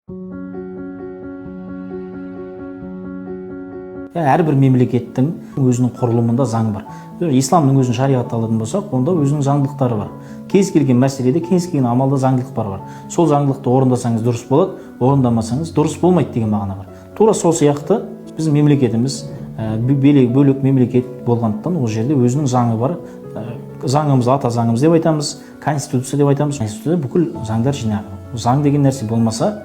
Әрбір мемлекеттің өзінің құрылымында заң бар. Исламның өзін шариғатты алатын болсақ, онда өзінің заңдылықтары бар. Кез келген мәселеде, кез келген амалда заңдылықтар бар. Сол заңдылықты орындасаңыз дұрыс болады, орындамасаңыз дұрыс болмайды деген мағына бар. Тура сол сияқты біздің мемлекетіміз бөлек мемлекет болғандықтан ол жерде өзінің заңы бар. Заңымыз ата заңымыз деп айтамыз, конституция деп айтамыз. Конституцияда бүкіл заңдар жинағы. Заң деген нәрсе болмаса,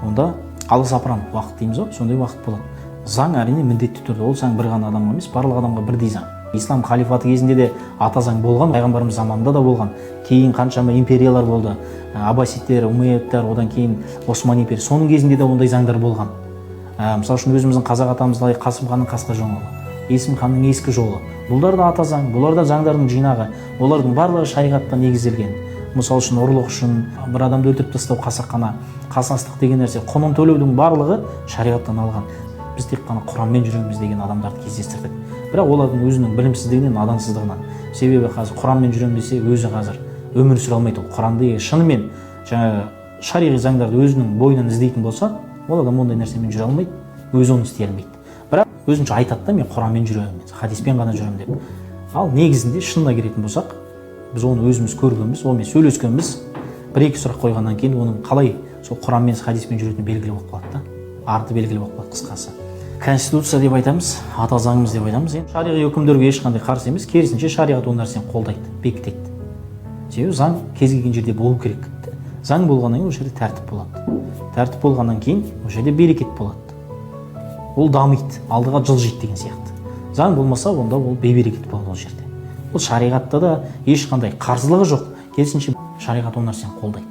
онда аласапыран уақыт дейміз ғой, сондай уақыт болады. Заң әрине міндетті түрде, ол заң бір ғана адамға емес, барлық адамға бірдей заң. Ислам халифаты кезінде де ата заң болған, пайғамбарымыз заманында да болған. Кейін қаншама империялар болды, аббасидтер, умайядтар, одан кейін Осман империясы. Соның кезінде де ондай заңдар болған. Мысалы үшін өзіміздің қазақ атамыздай Қасым ханның қасқа жолы, Есім ханның ескі жолы. Бұлар да ата заң, бұлар да заңдардың жинағы. Олардың барлығы шариғатта негізделген. Мысалы үшін ұрлық үшін, бір адамды өлтіріп тастау, қасақана, қасастық деген нәрсе, құнын төлеудің барлығы шариғаттан алған. Біз тек қана Құранмен жүреміз деген адамдарды кездестірдік. Бірақ олардың өзінің білімсіздігінен, надансыздығынан. Себебі қазір Құранмен жүремін десе, өзі қазір өмір сүре алмайды. Құранды шынымен шариғи заңдарды өзінің бойынан іздейтін болса, ол адам ондай нәрсемен жүре алмайды, өзі оны істей алмайды. Бірақ өзінше айтады да, мен Құранмен жүремін, хадиспен ғана жүремін деп. Ал негізінде шынына келетін болсақ, біз оны өзіміз көргенбіз, онымен сөйлескенбіз, бір-екі сұрақ қойғаннан кейін оның қалай сол Құранмен, хадиспен жүретіні белгілі болып қалады да. Арты белгілі болып қалады қысқасы. Конституция деп айтамыз, ата заңымыз деп айтамыз. Шариғи үкімдерге ешқандай қарсы емес, керісінше шариғат ол нәрсені қолдайды, бекітеді. Себебі заң кез келген жерде болу керек. Заң болғаннан кейін ол жерде тәртіп болады. Тәртіп болғаннан кейін ол жерде берекет болады. Ол дамиды, алдыға жылжиды деген сияқты. Заң болмаса, онда ол бейберекет болады ол жерде. Ол шариғатта да ешқандай қарсылығы жоқ, керісінше шариғат ол нәрсені қолдайды.